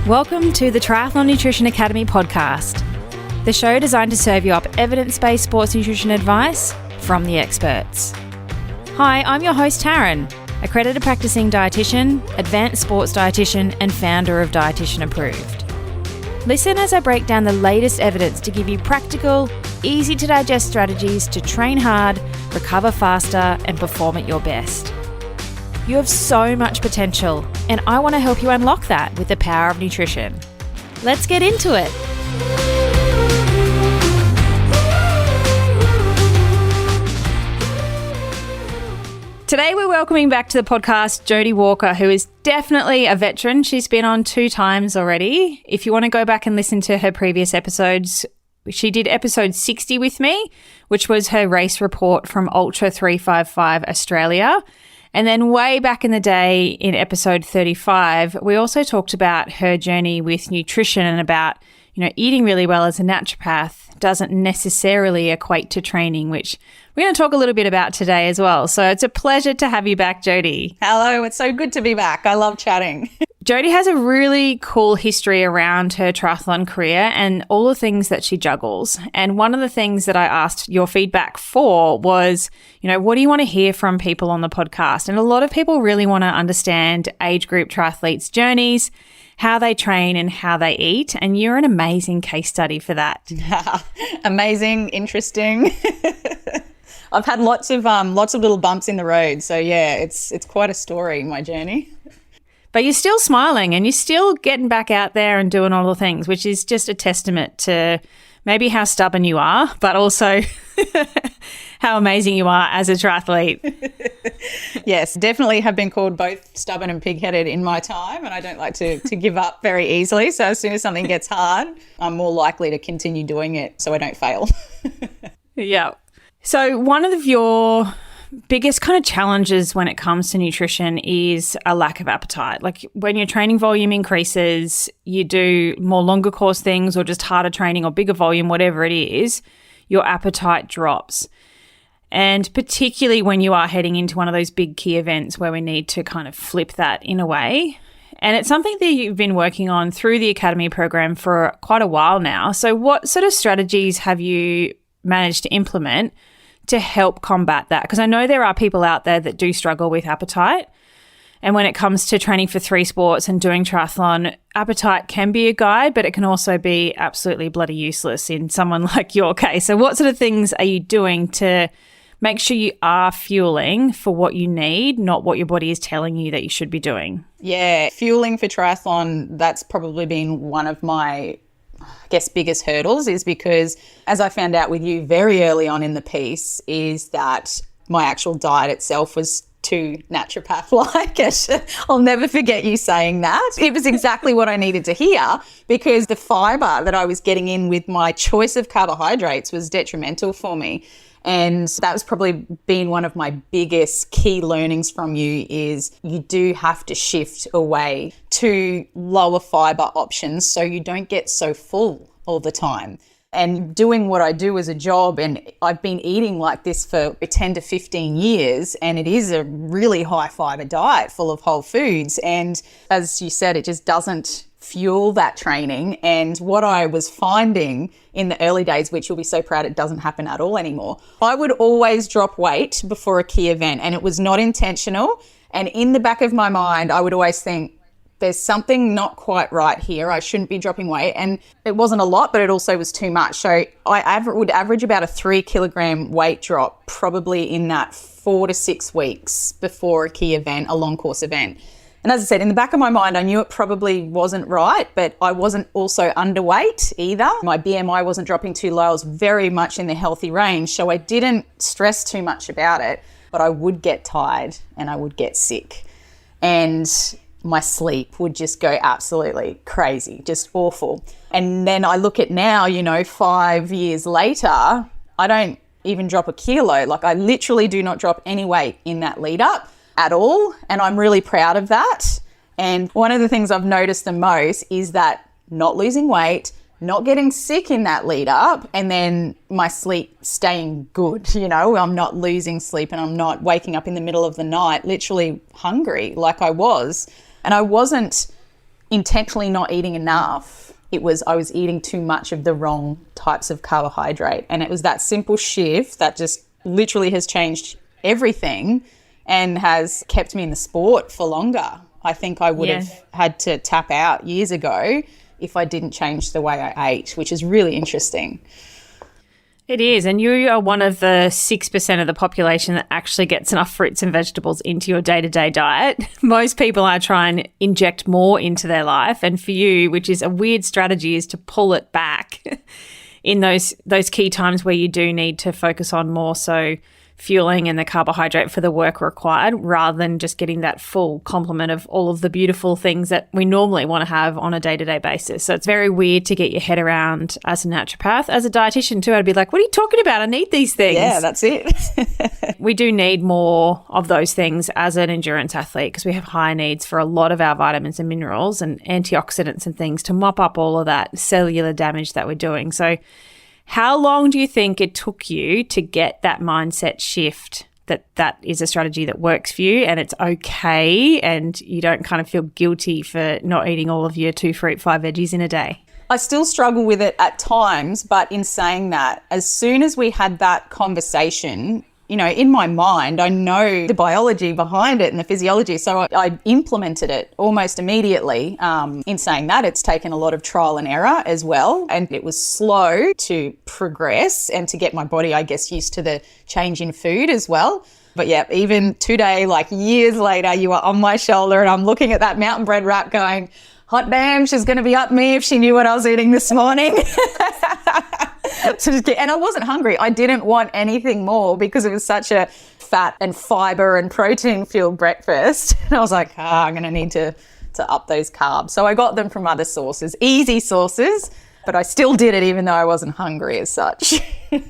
Welcome to the Triathlon Nutrition Academy podcast, the show designed to serve you up evidence-based sports nutrition advice from the experts. Hi, I'm your host Taryn, accredited practicing dietitian, advanced sports dietitian, and founder of Dietitian Approved. Listen as I break down the latest evidence to give you practical, easy to digest strategies to train hard, recover faster, and perform at your best. You have so much potential, and I want to help you unlock that with the power of nutrition. Let's get into it. Today we're welcoming back to the podcast Jody Walker, who is definitely a veteran. She's been on 2 times already. If you want to go back and listen to her previous episodes, she did episode 60 with me, which was her race report from Ultra 355 Australia. And then way back in the day in episode 35, we also talked about her journey with nutrition and about, eating really well as a naturopath doesn't necessarily equate to training, which we're going to talk a little bit about today as well. So it's a pleasure to have you back, Jody. Hello, it's so good to be back. I love chatting. Jody has a really cool history around her triathlon career and all the things that she juggles. And one of the things that I asked your feedback for was, what do you want to hear from people on the podcast? And a lot of people really want to understand age group triathletes' journeys, how they train and how they eat. And you're an amazing case study for that. Amazing, interesting. I've had lots of little bumps in the road. So yeah, it's quite a story, my journey. But you're still smiling and you're still getting back out there and doing all the things, which is just a testament to maybe how stubborn you are, but also how amazing you are as a triathlete. Yes, definitely have been called both stubborn and pig-headed in my time, and I don't like to give up very easily. So as soon as something gets hard, I'm more likely to continue doing it so I don't fail. Yeah. So one of your biggest kind of challenges when it comes to nutrition is a lack of appetite. Like when your training volume increases, you do more longer course things or just harder training or bigger volume, whatever it is, your appetite drops. And particularly when you are heading into one of those big key events where we need to kind of flip that in a way. And it's something that you've been working on through the Academy program for quite a while now. So what sort of strategies have you managed to implement to help combat that? Because I know there are people out there that do struggle with appetite. And when it comes to training for 3 sports and doing triathlon, appetite can be a guide, but it can also be absolutely bloody useless in someone like your case. So what sort of things are you doing to make sure you are fueling for what you need, not what your body is telling you that you should be doing? Yeah, fueling for triathlon, that's probably been one of my biggest hurdles, is because, as I found out with you very early on in the piece, is that my actual diet itself was too naturopath-like. I'll never forget you saying that. It was exactly what I needed to hear, because the fibre that I was getting in with my choice of carbohydrates was detrimental for me. And that was probably been one of my biggest key learnings from you, is you do have to shift away to lower fibre options so you don't get so full all the time. And doing what I do as a job, and I've been eating like this for 10 to 15 years, and it is a really high fibre diet full of whole foods. And as you said, it just doesn't fuel that training. And what I was finding in the early days, which you'll be so proud it doesn't happen at all anymore, I would always drop weight before a key event, and it was not intentional. And in the back of my mind, I would always think, there's something not quite right here. I shouldn't be dropping weight. And it wasn't a lot, but it also was too much. So I would average about a 3 kilogram weight drop probably in that 4 to 6 weeks before a key event, a long course event. And as I said, in the back of my mind, I knew it probably wasn't right, but I wasn't also underweight either. My BMI wasn't dropping too low. I was very much in the healthy range. So I didn't stress too much about it, but I would get tired and I would get sick. And my sleep would just go absolutely crazy, just awful. And then I look at now, 5 years later, I don't even drop a kilo. Like I literally do not drop any weight in that lead up at all. And I'm really proud of that. And one of the things I've noticed the most is that not losing weight, not getting sick in that lead up, and then my sleep staying good. I'm not losing sleep and I'm not waking up in the middle of the night literally hungry like I was. And I wasn't intentionally not eating enough. I was eating too much of the wrong types of carbohydrate. And it was that simple shift that just literally has changed everything and has kept me in the sport for longer. I think I would have had to tap out years ago if I didn't change the way I ate, which is really interesting. It is. And you are one of the 6% of the population that actually gets enough fruits and vegetables into your day-to-day diet. Most people are trying to inject more into their life. And for you, which is a weird strategy, is to pull it back in those key times where you do need to focus on more so fueling and the carbohydrate for the work required, rather than just getting that full complement of all of the beautiful things that we normally want to have on a day-to-day basis. So it's very weird to get your head around as a naturopath. As a dietitian too, I'd be like, what are you talking about? I need these things. Yeah, that's it. We do need more of those things as an endurance athlete because we have high needs for a lot of our vitamins and minerals and antioxidants and things to mop up all of that cellular damage that we're doing. So how long do you think it took you to get that mindset shift that is a strategy that works for you and it's okay and you don't kind of feel guilty for not eating all of your 2 fruit, 5 veggies in a day? I still struggle with it at times, but in saying that, as soon as we had that conversation, you know, in my mind, I know the biology behind it and the physiology. So I implemented it almost immediately. In saying that, it's taken a lot of trial and error as well. And it was slow to progress and to get my body, I guess, used to the change in food as well. But yeah, even today, like years later, you are on my shoulder and I'm looking at that mountain bread wrap going, hot damn, she's going to be up me if she knew what I was eating this morning. And I wasn't hungry. I didn't want anything more because it was such a fat and fiber and protein fueled breakfast. And I was like, I'm going to need to up those carbs. So I got them from other sources, easy sources, but I still did it even though I wasn't hungry as such.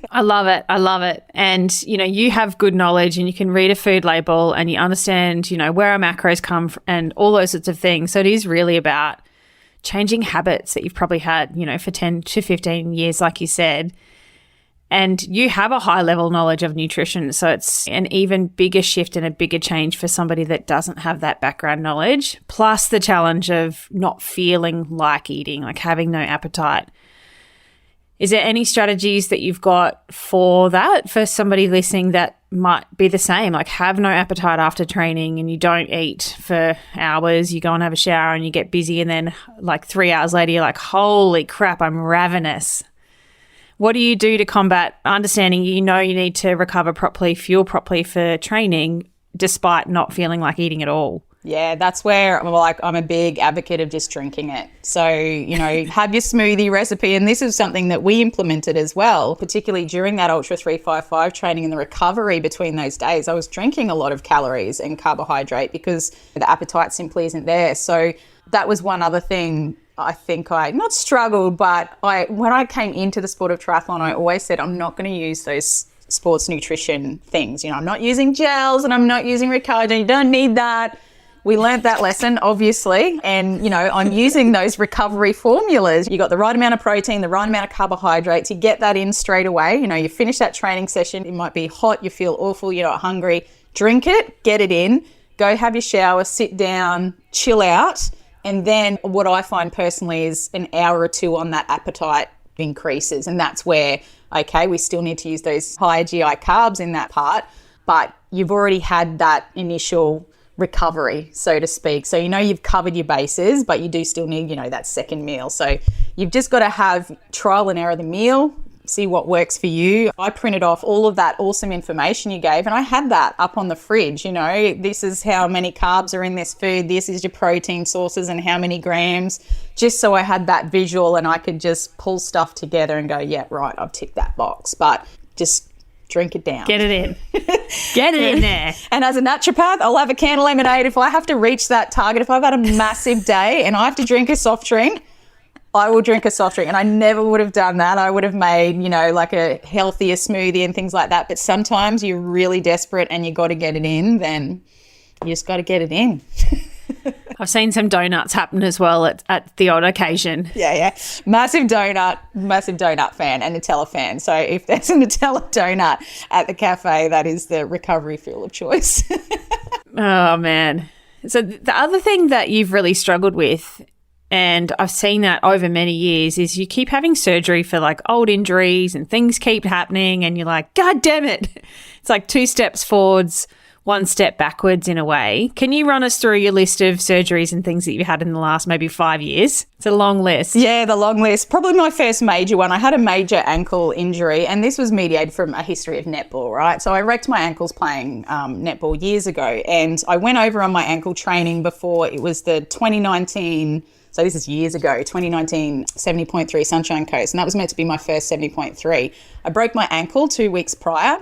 I love it. I love it. And, you know, you have good knowledge and you can read a food label and you understand, you know, where our macros come from and all those sorts of things. So it is really about changing habits that you've probably had, you know, for 10 to 15 years, like you said. And you have a high level knowledge of nutrition. So it's an even bigger shift and a bigger change for somebody that doesn't have that background knowledge, plus the challenge of not feeling like eating, like having no appetite. Is there any strategies that you've got for that, for somebody listening that might be the same, like have no appetite after training and you don't eat for hours, you go and have a shower and you get busy and then like 3 hours later you're like, holy crap, I'm ravenous. What do you do to combat understanding you know you need to recover properly, fuel properly for training despite not feeling like eating at all? Yeah, that's where I'm a big advocate of just drinking it. So, you know, have your smoothie recipe. And this is something that we implemented as well, particularly during that Ultra 355 training and the recovery between those days. I was drinking a lot of calories and carbohydrate because the appetite simply isn't there. So that was one other thing I think I not struggled, but when I came into the sport of triathlon, I always said I'm not going to use those sports nutrition things. You know, I'm not using gels and I'm not using Ricardo. You don't need that. We learned that lesson, obviously, and, you know, I'm using those recovery formulas. You got the right amount of protein, the right amount of carbohydrates. You get that in straight away. You know, you finish that training session. It might be hot. You feel awful. You're not hungry. Drink it, get it in, go have your shower, sit down, chill out. And then what I find personally is an hour or two on that appetite increases. And that's where, okay, we still need to use those higher GI carbs in that part, but you've already had that initial recovery, so to speak. So, you know, you've covered your bases, but you do still need, you know, that second meal. So you've just got to have trial and error the meal, see what works for you. I printed off all of that awesome information you gave and I had that up on the fridge. You know, this is how many carbs are in this food. This is your protein sources and how many grams, just so I had that visual and I could just pull stuff together and go, yeah, right, I've ticked that box. But just drink it down. Get it in. Get it in there. And as a naturopath, I'll have a can of lemonade. If I have to reach that target, if I've had a massive day and I have to drink a soft drink, I will drink a soft drink. And I never would have done that. I would have made, you know, like a healthier smoothie and things like that. But sometimes you're really desperate and you got to get it in, then you just got to get it in. I've seen some donuts happen as well at the odd occasion. Yeah. Massive donut fan and Nutella fan. So if there's a Nutella donut at the cafe, that is the recovery fuel of choice. Oh, man. So the other thing that you've really struggled with and I've seen that over many years, is you keep having surgery for like old injuries and things keep happening and you're like, God damn it. It's like 2 steps forwards, 1 step backwards in a way. Can you run us through your list of surgeries and things that you've had in the last maybe 5 years? It's a long list. Yeah, the long list. Probably my first major one. I had a major ankle injury, and this was mediated from a history of netball, right? So I wrecked my ankles playing netball years ago, and I went over on my ankle training before it was the 2019, so this is years ago, 2019 70.3 Sunshine Coast, and that was meant to be my first 70.3. I broke my ankle 2 weeks prior,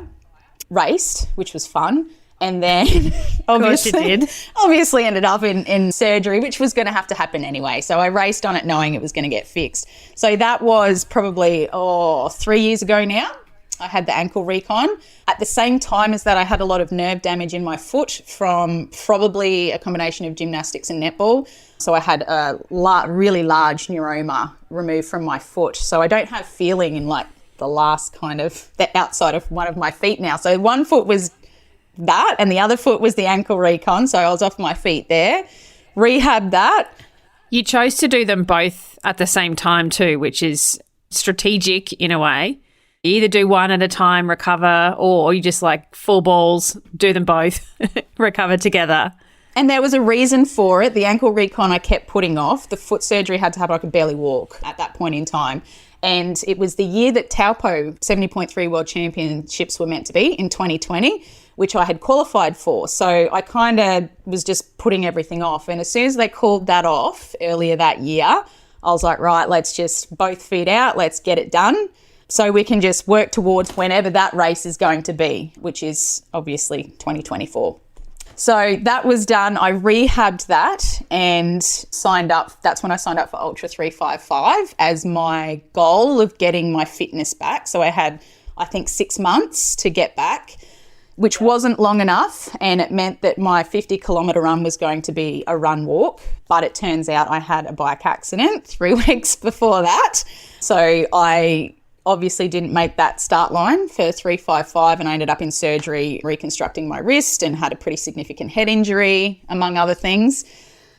raced, which was fun. And then obviously ended up in surgery, which was going to have to happen anyway. So I raced on it knowing it was going to get fixed. So that was probably 3 years ago now. I had the ankle recon. At the same time as that, I had a lot of nerve damage in my foot from probably a combination of gymnastics and netball. So I had a really large neuroma removed from my foot. So I don't have feeling in like the last kind of the outside of one of my feet now. So one foot was that, and the other foot was the ankle recon, so I was off my feet there. Rehab that. You chose to do them both at the same time too, which is strategic in a way. You either do one at a time, recover, or you just like full balls, do them both, recover together. And there was a reason for it. The ankle recon I kept putting off. The foot surgery had to happen. I could barely walk at that point in time. And it was the year that Taupo 70.3 World Championships were meant to be in 2020, which I had qualified for. So I kind of was just putting everything off. And as soon as they called that off earlier that year, I was like, right, let's just both feet out, let's get it done. So we can just work towards whenever that race is going to be, which is obviously 2024. So that was done. I rehabbed that and signed up. That's when I signed up for Ultra 355 as my goal of getting my fitness back. So I had, I think, 6 months to get back, which wasn't long enough, and it meant that my 50-kilometre run was going to be a run walk, but it turns out I had a bike accident 3 weeks before that. So I obviously didn't make that start line for 355, and I ended up in surgery reconstructing my wrist and had a pretty significant head injury, among other things.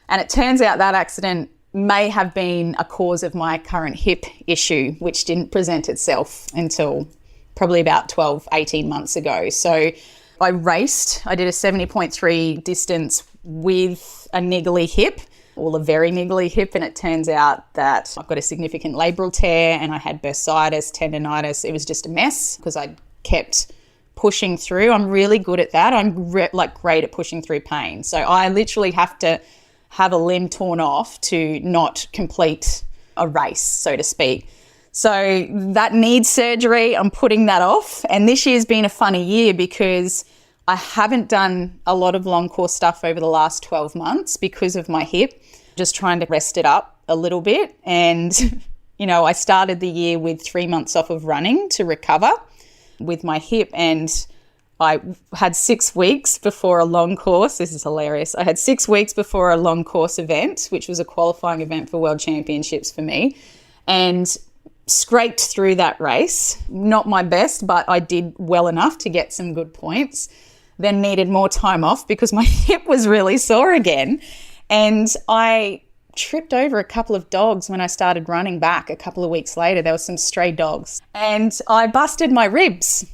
And it turns out that accident may have been a cause of my current hip issue, which didn't present itself until probably about 12, 18 months ago. So I raced. I did a 70.3 distance with a niggly hip, a very niggly hip, and it turns out that I've got a significant labral tear and I had bursitis, tendonitis. It was just a mess because I kept pushing through. I'm really good at that. I'm great at pushing through pain. So I literally have to have a limb torn off to not complete a race, so to speak. So that needs surgery. I'm putting that off. And this year's been a funny year because I haven't done a lot of long course stuff over the last 12 months because of my hip, just trying to rest it up a little bit. And, I started the year with 3 months off of running to recover with my hip. And I had 6 weeks before a long course. This is hilarious. I had 6 weeks before a long course event, which was a qualifying event for World Championships for me. And scraped through that race. Not my best, but I did well enough to get some good points. Then needed more time off because my hip was really sore again. And I tripped over a couple of dogs when I started running back a couple of weeks later. There were some stray dogs and I busted my ribs.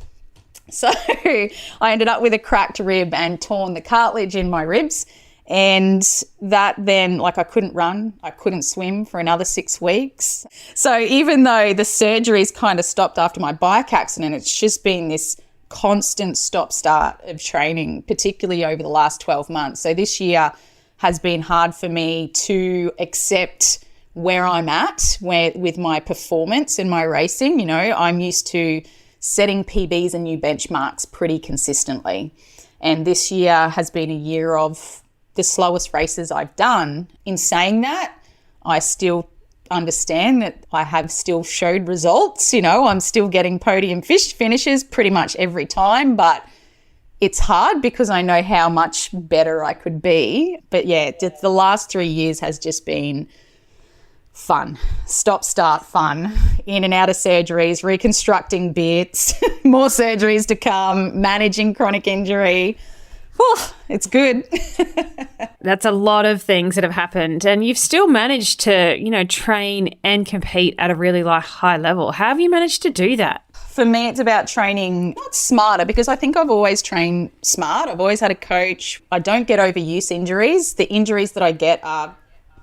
So I ended up with a cracked rib and torn the cartilage in my ribs. And that then, I couldn't run, I couldn't swim for another 6 weeks. So even though the surgery's kind of stopped after my bike accident, it's just been this constant stop-start of training, particularly over the last 12 months. So this year has been hard for me to accept where I'm at with my performance in my racing. I'm used to setting PBs and new benchmarks pretty consistently. And this year has been a year of the slowest races I've done. In saying that, I still understand that I have still showed results. I'm still getting podium finishes pretty much every time, but it's hard because I know how much better I could be. But yeah, the last 3 years has just been fun, stop-start fun, in and out of surgeries, reconstructing bits, more surgeries to come, managing chronic injury. It's good. That's a lot of things that have happened, and you've still managed to, train and compete at a really high level. How have you managed to do that? For me, it's about training not smarter, because I think I've always trained smart. I've always had a coach. I don't get overuse injuries. The injuries that I get are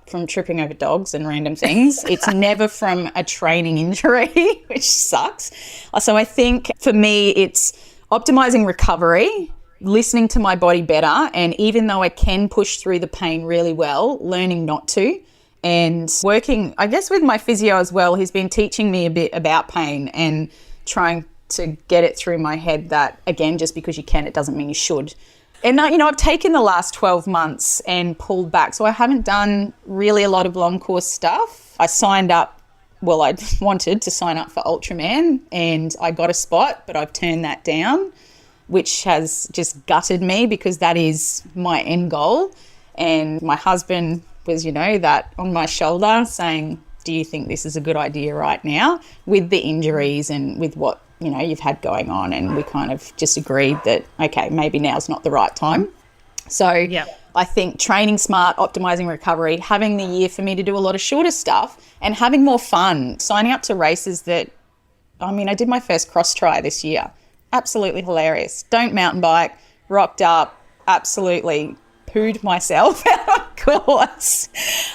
from tripping over dogs and random things. It's never from a training injury, which sucks. So I think for me, it's optimizing recovery, listening to my body better, and even though I can push through the pain really well, learning not to, and working, I guess, with my physio as well. He's been teaching me a bit about pain and trying to get it through my head that, again, just because you can, it doesn't mean you should. And, I've taken the last 12 months and pulled back. So I haven't done really a lot of long course stuff. I signed up, I wanted to sign up for Ultraman and I got a spot, but I've turned that down, which has just gutted me because that is my end goal. And my husband was, that on my shoulder saying, do you think this is a good idea right now with the injuries and with what, you've had going on? And we kind of just agreed that, okay, maybe now's not the right time. So I think training smart, optimizing recovery, having the year for me to do a lot of shorter stuff and having more fun, signing up to races that, I did my first cross tri this year. Absolutely hilarious. Don't mountain bike, rocked up, absolutely pooed myself out of course,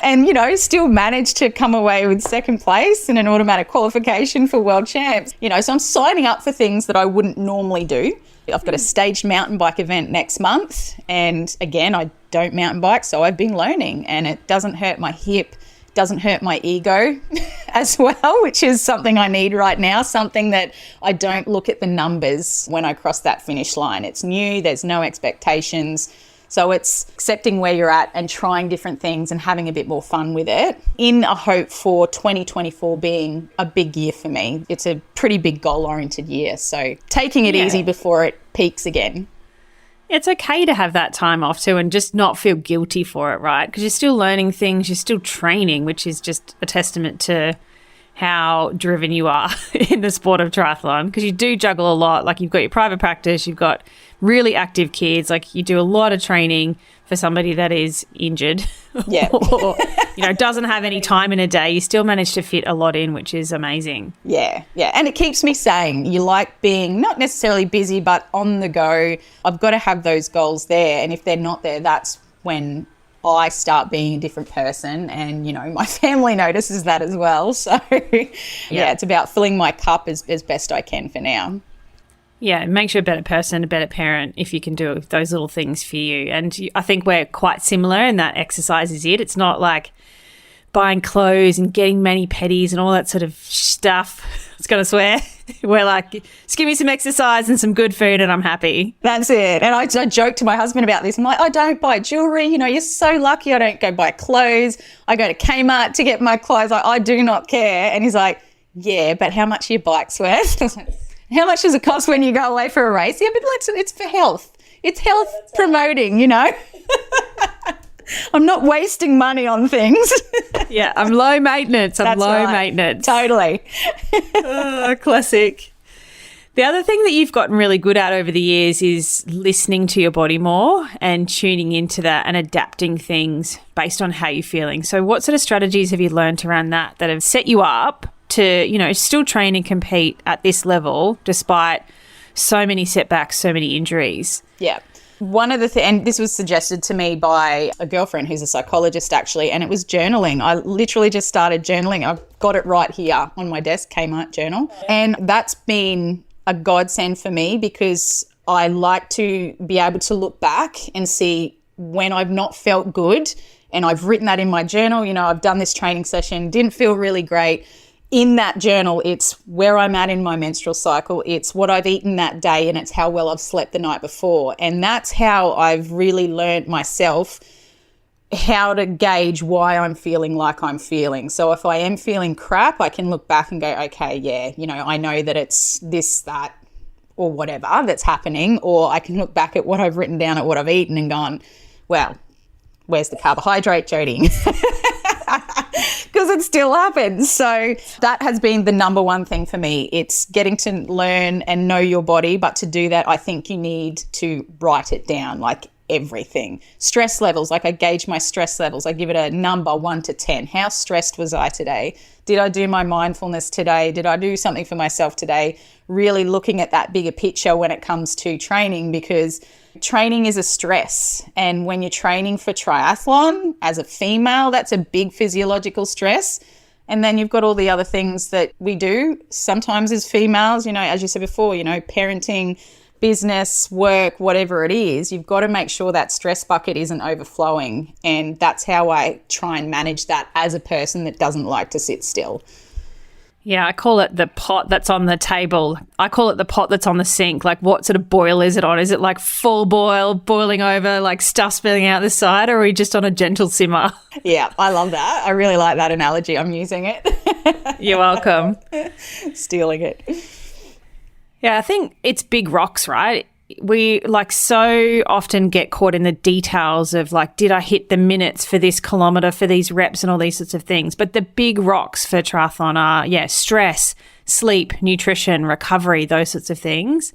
and still managed to come away with second place in an automatic qualification for world champs. So I'm signing up for things that I wouldn't normally do. I've got a staged mountain bike event next month, and again, I don't mountain bike, so I've been learning, and it doesn't hurt my hip, doesn't hurt my ego as well, which is something I need right now, something that I don't look at the numbers when I cross that finish line. It's new, there's no expectations. So it's accepting where you're at and trying different things and having a bit more fun with it in a hope for 2024 being a big year for me. It's a pretty big goal-oriented year. So taking it easy before it peaks again. It's okay to have that time off too and just not feel guilty for it, right? Because you're still learning things, you're still training, which is just a testament to how driven you are in the sport of triathlon, because you do juggle a lot. Like, you've got your private practice, you've got really active kids, like you do a lot of training for somebody that is injured or doesn't have any time in a day. You still manage to fit a lot in, which is amazing. Yeah and it keeps me sane. You like being not necessarily busy but on the go. I've got to have those goals there, and if they're not there, that's when I start being a different person, and my family notices that as well. So it's about filling my cup as best I can for now. Yeah, it makes you a better person, a better parent if you can do those little things for you. And I think we're quite similar, and that exercise is it. It's not like buying clothes and getting mani-pedis and all that sort of stuff. I was going to swear. We're like, just give me some exercise and some good food and I'm happy. That's it. And I joke to my husband about this. I'm like, I don't buy jewellery. You're so lucky I don't go buy clothes. I go to Kmart to get my clothes. I do not care. And he's like, yeah, but how much are your bikes worth? I was like, how much does it cost when you go away for a race? Yeah, but it's for health. It's health promoting, I'm not wasting money on things. Yeah, I'm low maintenance. Maintenance. Totally. Classic. The other thing that you've gotten really good at over the years is listening to your body more and tuning into that and adapting things based on how you're feeling. So what sort of strategies have you learned around that have set you up to, still train and compete at this level despite so many setbacks, so many injuries? Yeah. One of the things, and this was suggested to me by a girlfriend who's a psychologist actually, and it was journaling. I literally just started journaling. I've got it right here on my desk, Kmart journal. And that's been a godsend for me because I like to be able to look back and see when I've not felt good, and I've written that in my journal. I've done this training session, didn't feel really great. In that journal, it's where I'm at in my menstrual cycle, it's what I've eaten that day, and it's how well I've slept the night before. And that's how I've really learned myself how to gauge why I'm feeling like I'm feeling. So if I am feeling crap, I can look back and go, okay, yeah, I know that it's this, that, or whatever that's happening. Or I can look back at what I've written down, at what I've eaten, and gone, well, where's the carbohydrate, Jody? Because it still happens. So that has been the number one thing for me. It's getting to learn and know your body. But to do that, I think you need to write it down. Like, everything. Stress levels, like I gauge my stress levels. I give it a number 1 to 10. How stressed was I today? Did I do my mindfulness today? Did I do something for myself today? Really looking at that bigger picture when it comes to training, because training is a stress. And when you're training for triathlon as a female, that's a big physiological stress. And then you've got all the other things that we do sometimes as females, you know, as you said before, you know, parenting, business, work, whatever it is, you've got to make sure that stress bucket isn't overflowing. And that's how I try and manage that as a person that doesn't like to sit still. Yeah, I call it the pot that's on the table. I call it the pot that's on the sink. Like, what sort of boil is it on? Is it like full boil, boiling over, like stuff spilling out the side, or are we just on a gentle simmer? Yeah, I love that. I really like that analogy. I'm using it. You're welcome. Stealing it. Yeah, I think it's big rocks, right? We like so often get caught in the details of like, did I hit the minutes for this kilometre, for these reps and all these sorts of things. But the big rocks for triathlon are, stress, sleep, nutrition, recovery, those sorts of things.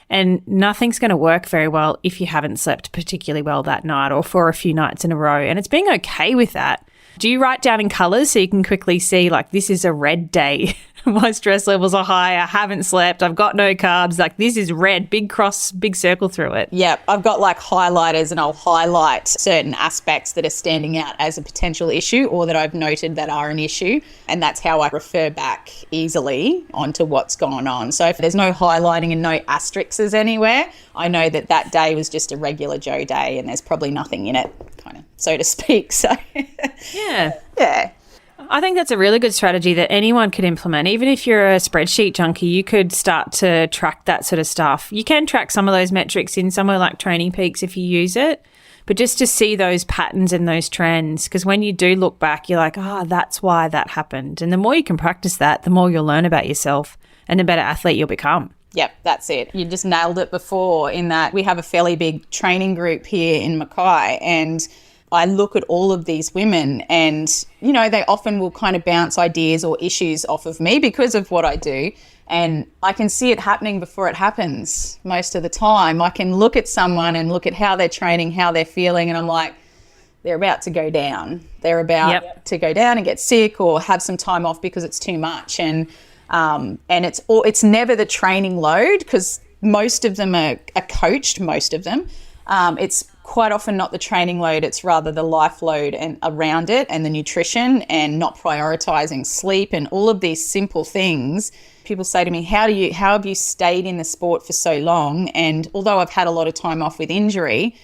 And nothing's going to work very well if you haven't slept particularly well that night or for a few nights in a row. And it's being okay with that. Do you write down in colours so you can quickly see, like, this is a red day? My stress levels are high. I haven't slept. I've got no carbs. Like, this is red, big cross, big circle through it. Yeah, I've got like highlighters, and I'll highlight certain aspects that are standing out as a potential issue or that I've noted that are an issue. And that's how I refer back easily onto what's going on. So if there's no highlighting and no asterisks anywhere, I know that that day was just a regular Joe day and there's probably nothing in it, kind of, so to speak. So yeah. Yeah. I think that's a really good strategy that anyone could implement. Even if you're a spreadsheet junkie, you could start to track that sort of stuff. You can track some of those metrics in somewhere like Training Peaks if you use it, but just to see those patterns and those trends, because when you do look back, you're like, that's why that happened. And the more you can practice that, the more you'll learn about yourself and the better athlete you'll become. Yep, that's it. You just nailed it before, in that we have a fairly big training group here in Mackay, and I look at all of these women and, you know, they often will kind of bounce ideas or issues off of me because of what I do. And I can see it happening before it happens most of the time. I can look at someone and look at how they're training, how they're feeling, and I'm like, they're about to go down. They're about to go down and get sick or have some time off because it's too much. And it's never the training load, because most of them are coached, most of them. It's quite often not the training load, it's rather the life load and around it, and the nutrition, and not prioritizing sleep and all of these simple things. People say to me, how have you stayed in the sport for so long? And although I've had a lot of time off with injury,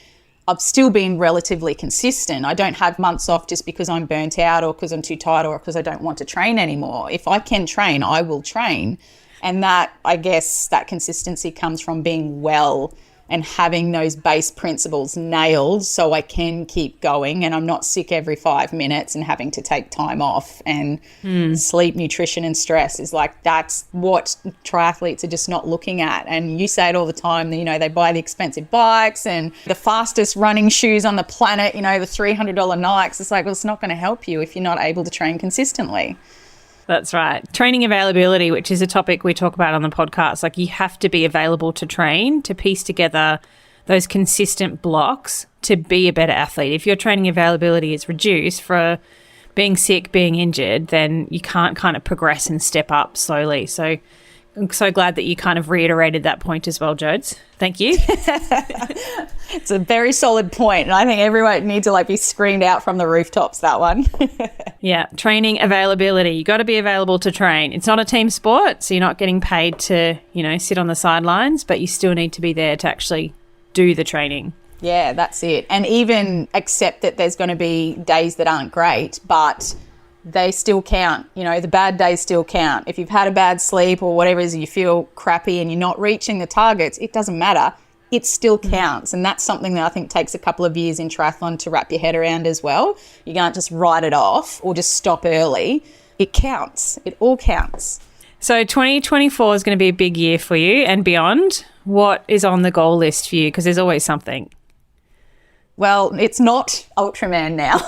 I've still been relatively consistent. I don't have months off just because I'm burnt out or because I'm too tired or because I don't want to train anymore. If I can train, I will train. And that, I guess, that consistency comes from being well and having those base principles nailed so I can keep going and I'm not sick every 5 minutes and having to take time off. And sleep, nutrition and stress is like, that's what triathletes are just not looking at. And you say it all the time, you know, they buy the expensive bikes and the fastest running shoes on the planet, you know, the $300 Nikes. It's like, well, it's not going to help you if you're not able to train consistently. That's right. Training availability, which is a topic we talk about on the podcast. Like, you have to be available to train, to piece together those consistent blocks to be a better athlete. If your training availability is reduced for being sick, being injured, then you can't kind of progress and step up slowly. So I'm so glad that you kind of reiterated that point as well, Jodes. Thank you. It's a very solid point, and I think everyone needs to like be screamed out from the rooftops, that one. Yeah, training availability. You got to be available to train. It's not a team sport, so you're not getting paid to, you know, sit on the sidelines, but you still need to be there to actually do the training. Yeah, that's it. And even accept that there's going to be days that aren't great, but they still count. You know, the bad days still count. If you've had a bad sleep or whatever it is, you feel crappy and you're not reaching the targets, it doesn't matter. It still counts. And that's something that I think takes a couple of years in triathlon to wrap your head around as well. You can't just write it off or just stop early. It counts. It all counts. So 2024 is going to be a big year for you and beyond. What is on the goal list for you? Because there's always something. Well, it's not Ultraman now,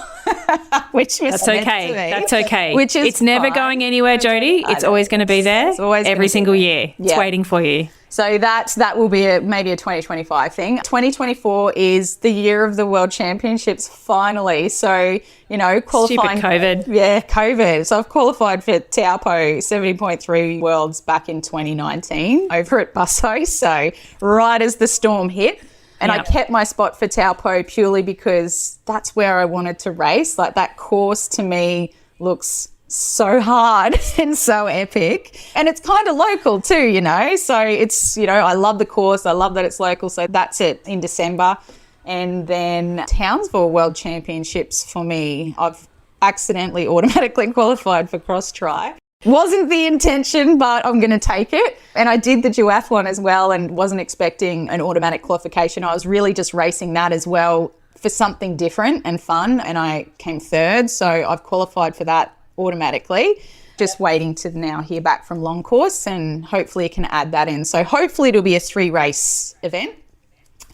which was That's okay. That's okay. Which is it's never fine. going anywhere, Jody. It's always going to be there. It's always every single year. It's waiting for you. So that will be maybe a 2025 thing. 2024 is the year of the World Championships finally. So, qualifying. Stupid COVID. Yeah, COVID. So I've qualified for Taupo 70.3 Worlds back in 2019 over at Busso. So right as the storm hit. And I kept my spot for Taupo purely because that's where I wanted to race. Like, that course to me looks so hard and so epic. And it's kind of local too, So it's, I love the course. I love that it's local. So that's it in December. And then Townsville World Championships for me, I've accidentally automatically qualified for cross tri. Wasn't the intention, but I'm going to take it. And I did the duathlon as well and wasn't expecting an automatic qualification. I was really just racing that as well for something different and fun. And I came third. So I've qualified for that automatically. Just waiting to now hear back from long course and hopefully can add that in. So hopefully it'll be a 3-race event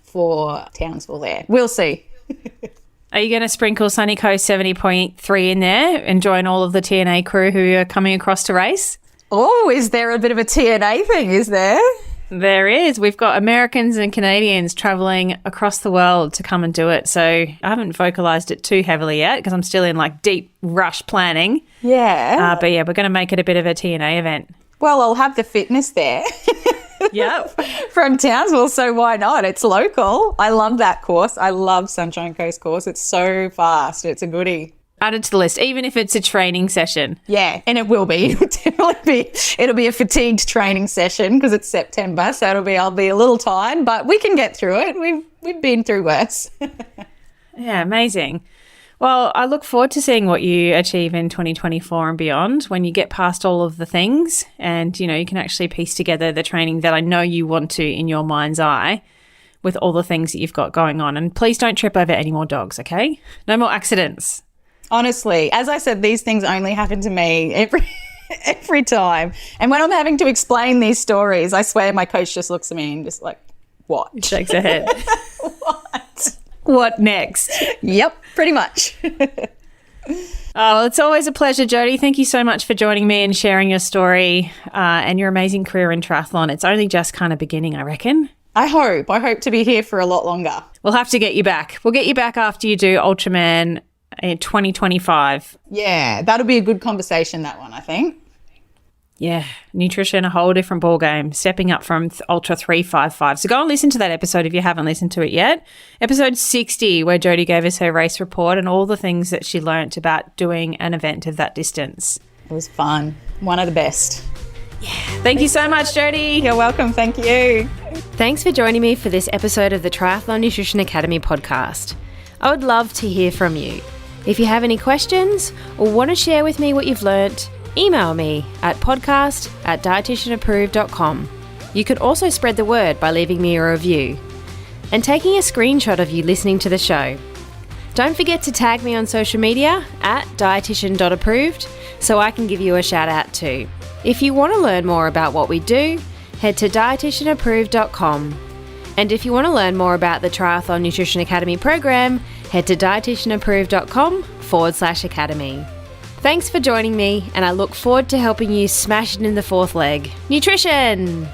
for Townsville there. We'll see. Are you going to sprinkle Sunny Coast 70.3 in there and join all of the TNA crew who are coming across to race? Oh, is there a bit of a TNA thing, is there? There is. We've got Americans and Canadians travelling across the world to come and do it. So I haven't vocalised it too heavily yet because I'm still in deep rush planning. Yeah. But yeah, we're going to make it a bit of a TNA event. Well, I'll have the fitness there. Yep. From Townsville, so why not? It's local. I love that course. I love Sunshine Coast course. It's so fast. It's a goodie. Add it to the list, even if it's a training session. Yeah, and it will be. It'll be a fatigued training session because it's September, so I'll be a little tired, but we can get through it. We've been through worse. Yeah, amazing. Well, I look forward to seeing what you achieve in 2024 and beyond when you get past all of the things and, you can actually piece together the training that I know you want to in your mind's eye with all the things that you've got going on. And please don't trip over any more dogs, okay? No more accidents. Honestly, as I said, these things only happen to me every time. And when I'm having to explain these stories, I swear my coach just looks at me and just what? Shakes her head. What? What next? Yep, pretty much. Oh, it's always a pleasure, Jody. Thank you so much for joining me and sharing your story and your amazing career in triathlon. It's only just kind of beginning, I reckon. I hope to be here for a lot longer. We'll have to get you back. We'll get you back after you do Ultraman in 2025. Yeah, that'll be a good conversation, that one, I think. Yeah, nutrition, a whole different ballgame, stepping up from Ultra 355. So go and listen to that episode if you haven't listened to it yet. Episode 60, where Jody gave us her race report and all the things that she learnt about doing an event of that distance. It was fun. One of the best. Yeah. Thank you so much, Jody. You're welcome. Thank you. Thanks for joining me for this episode of the Triathlon Nutrition Academy podcast. I would love to hear from you. If you have any questions or want to share with me what you've learnt, email me at podcast@dietitianapproved.com. You could also spread the word by leaving me a review and taking a screenshot of you listening to the show. Don't forget to tag me on social media at dietitian.approved so I can give you a shout out too. If you want to learn more about what we do, head to dietitianapproved.com. And if you want to learn more about the Triathlon Nutrition Academy program, head to dietitianapproved.com/academy. Thanks for joining me, and I look forward to helping you smash it in the fourth leg. Nutrition!